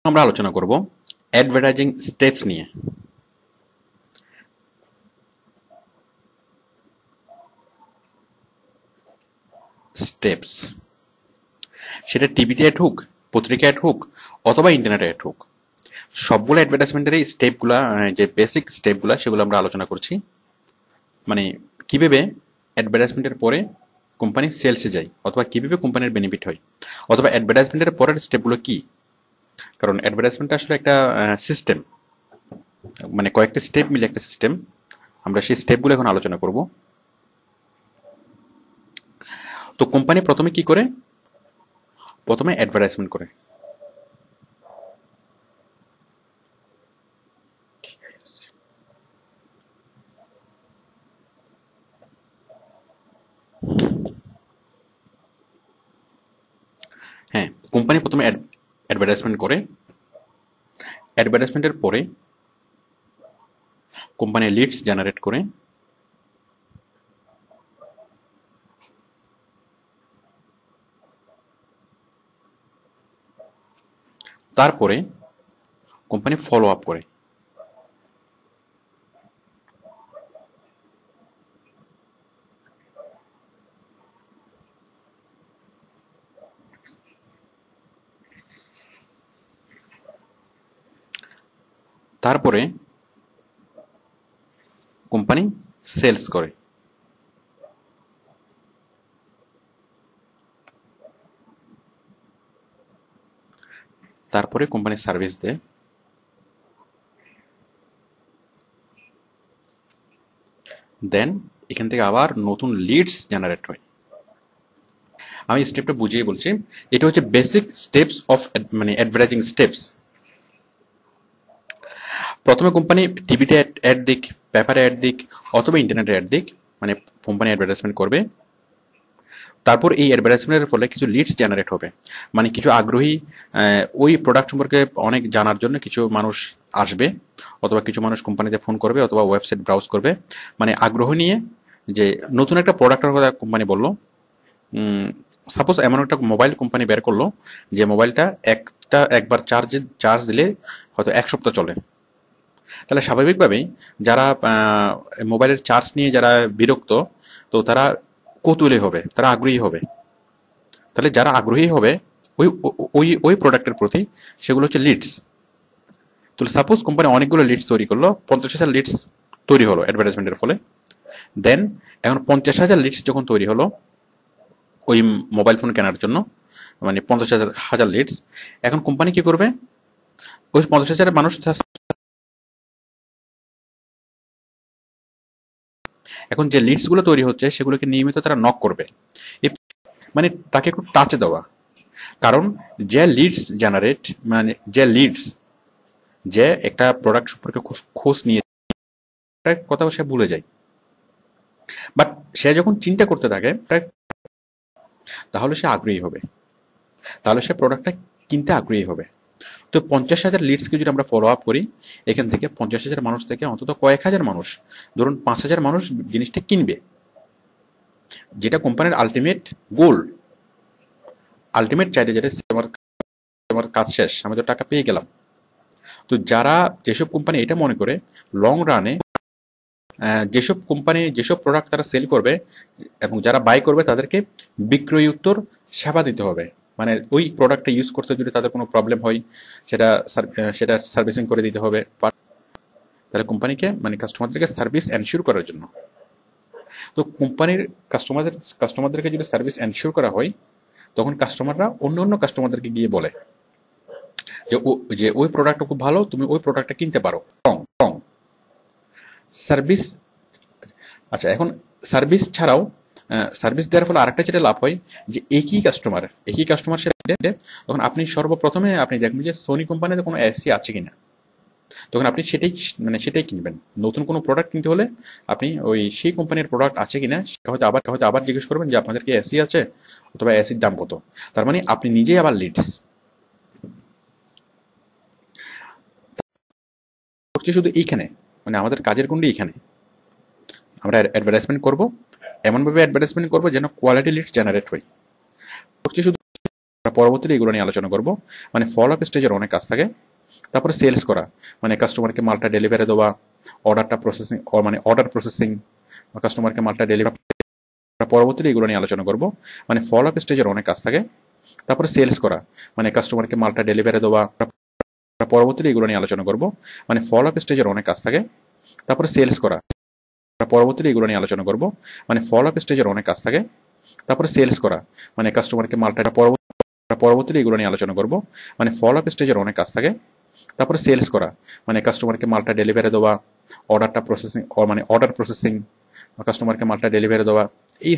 আমরা আলোচনা করব অ্যাডভার্টাইজিং স্টেপস নিয়ে। স্টেপস, সেটা টিভিতে অ্যাড হোক, পত্রিকা অ্যাড হোক, অথবা ইন্টারনেটে অ্যাড হোক, সবগুলো অ্যাডভার্টাইজমেন্টের এই স্টেপগুলা, যে বেসিক স্টেপগুলা, সেগুলো আমরা আলোচনা করছি। মানে কিভাবে অ্যাডভার্টাইজমেন্টের পরে কোম্পানি সেলসে যায়, অথবা কিভাবে কোম্পানির বেনিফিট হয়, অথবা অ্যাডভার্টাইজমেন্টের পরের স্টেপগুলো কি। কারণ অ্যাডভার্টাইজমেন্ট আসলে একটা সিস্টেম, মানে কয়েকটা স্টেপ মিলে একটা সিস্টেম। আমরা সেই স্টেপগুলো এখন আলোচনা করব। তো কোম্পানি প্রথমে কি করে? প্রথমে অ্যাডভার্টাইজমেন্ট করে। হ্যাঁ, কোম্পানি প্রথমে অ্যাডভার্টাইজমেন্ট করে। অ্যাডভার্টাইজমেন্টের পরে কোম্পানি লিডস জেনারেট করে। তারপরে কোম্পানি ফলো আপ করে। তারপরে কোম্পানি সেলস করে। তারপরে কোম্পানি সার্ভিস দেয়। দেন এখান থেকে আবার নতুন লিডস জেনারেট হয়। আমি স্টেপটা বুঝিয়ে বলছি। এটা হচ্ছে বেসিক স্টেপস অফ মানে অ্যাডভার্টাইজিং স্টেপস। প্রথমে কোম্পানি টিভিতে অ্যাড দিক, পেপারে অ্যাড দিক, অথবা ইন্টারনেটে অ্যাড দিক, মানে কোম্পানি অ্যাডভার্টাইজমেন্ট করবে। তারপর এই অ্যাডভার্টাইজমেন্টের ফলে কিছু লিডস জেনারেট হবে, মানে কিছু আগ্রহী ওই প্রোডাক্ট সম্পর্কে অনেক জানার জন্য কিছু মানুষ আসবে, অথবা কিছু মানুষ কোম্পানিতে ফোন করবে, অথবা ওয়েবসাইট ব্রাউজ করবে, মানে আগ্রহ নিয়ে যে নতুন একটা প্রোডাক্টের কথা কোম্পানি বললো। সাপোজ এমন একটা মোবাইল কোম্পানি বের করলো যে মোবাইলটা একবার চার্জ দিলে হয়তো 1 সপ্তাহ চলে। তাহলে স্বাভাবিকভাবেই যারা মোবাইলের চার্জ নিয়ে যারা বিরক্ত, তো তারা কৌতূহলী হবে, তারা আগ্রহী হবে। তাহলে যারা আগ্রহী হবে ওই ওই ওই প্রোডাক্টের প্রতি, সেগুলো হচ্ছে লিডস। তো সাপোজ কোম্পানি অনেকগুলো লিডস তৈরি করলো, 50,000 লিডস তৈরি হলো অ্যাডভার্টাইজমেন্টের ফলে। দেন এখন 50,000 লিডস যখন তৈরি হলো ওই মোবাইল ফোন কেনার জন্য, মানে 50,000 লিডস, এখন কোম্পানি কি করবে? ওই 50,000 মানুষ, এখন যে লিডস গুলো তৈরি হচ্ছে সেগুলোকে নিয়মিত তারা নক করবে, মানে তাকে একটু টাচ দেওয়া। কারণ যে লিডস জেনারেট, মানে যে লিডস, যে একটা প্রোডাক্ট সম্পর্কে খোঁজ নিয়ে কথা সে ভুলে যায়, বাট সে যখন চিন্তা করতে থাকে তাহলে সে আগ্রহী হবে, তাহলে সে প্রোডাক্টটা কিনতে আগ্রহী হবে। তো 50,000 লিডসকে যদি আমরা ফলো আপ করি, এখান থেকে 50,000 মানুষ থেকে অন্তত কয়েক হাজার মানুষ, ধরুন 5,000 মানুষ জিনিসটা কিনবে, যেটা কোম্পানির আলটিমেট গোল, আলটিমেট চাইলে যেটা আমার কাজ শেষ, আমি তো টাকা পেয়ে গেলাম। তো যারা, যেসব কোম্পানি এটা মনে করে লং রানে যেসব কোম্পানি যেসব প্রোডাক্ট তারা সেল করবে এবং যারা বাই করবে তাদেরকে বিক্রয় উত্তর সেবা দিতে হবে। মানে ওই প্রোডাক্টটা ইউজ করতে যদি তাদের কোনো প্রবলেম হয়, সেটা সার্ভিসিং করে দিতে হবে। তাহলে কোম্পানিকে, মানে কাস্টমারদেরকে সার্ভিস এনশিওর করার জন্য। তো কোম্পানির কাস্টমারদেরকে যদি সার্ভিস এনশিওর করা হয়, তখন কাস্টমাররা অন্য অন্য কাস্টমারদেরকে গিয়ে বলে যে ওই প্রোডাক্টটা খুব ভালো, তুমি ওই প্রোডাক্টটা কিনতে পারো। সার্ভিস, আচ্ছা, এখন সার্ভিস ছাড়াও সার্ভিস দেওয়ার ফলে আরেকটা যেটা লাভ হয়, যে একই কাস্টমার সাথে তখন আপনি সর্বপ্রথমে আপনি দেখবেন যে সোনি কোম্পানিতে কোনো এসি আছে কিনা, তখন আপনি সেটাই কিনবেন। নতুন কোনো প্রোডাক্ট কিনতে হলে আপনি ওই সেই কোম্পানির প্রোডাক্ট আছে কিনা হয়তো আবার জিজ্ঞেস করবেন যে আপনাদের কি এসি আছে, অথবা এসির দাম কত। তার মানে আপনি নিজেই আবার লিডস করছি শুধু এইখানে, মানে আমাদের কাজের গুণটি এইখানে। আমরা অ্যাডভার্টাইজমেন্ট করব, এমনভাবে অ্যাডভার্টাইজমেন্ট করবো যেন কোয়ালিটি লিডস জেনারেট হয়। করছি শুধু পরবর্তীতে এগুলো নিয়ে আলোচনা করব। মানে ফলো আপ স্টেজের অনেক কাজ থাকে। তারপরে সেলস করা, মানে কাস্টমারকে মালটা ডেলিভারি দেওয়া, অর্ডারটা প্রসেসিং, মানে অর্ডার প্রসেসিং, কাস্টমারকে মালটা ডেলিভারি। পরবর্তীতে এগুলো নিয়ে আলোচনা করব। মানে ফলো আপ স্টেজের অনেক কাজ থাকে। তারপরে সেলস করা, মানে কাস্টমারকে মালটা ডেলিভারি দেওয়া। পরবর্তীতে এগুলো নিয়ে আলোচনা করব। মানে ফলো আপ স্টেজের অনেক কাজ থাকে। তারপরে সেলস করা, পরবর্তীতে এগুলো নিয়ে আলোচনা করব। মানে ফলো আপ স্টেজের অনেক কাজ থাকে। তারপরে সেলস করা, মানে কাস্টমারকে মালটা পরবর্তীতে এগুলো নিয়ে আলোচনা করব। মানে ফলো আপ স্টেজের অনেক কাজ থাকে। তারপরে সেলস করা, মানে কাস্টমারকে মালটা ডেলিভারি দেওয়া, অর্ডারটা প্রসেসিং, মানে অর্ডার প্রসেসিং, কাস্টমারকে মালটা ডেলিভারি দেওয়া। এই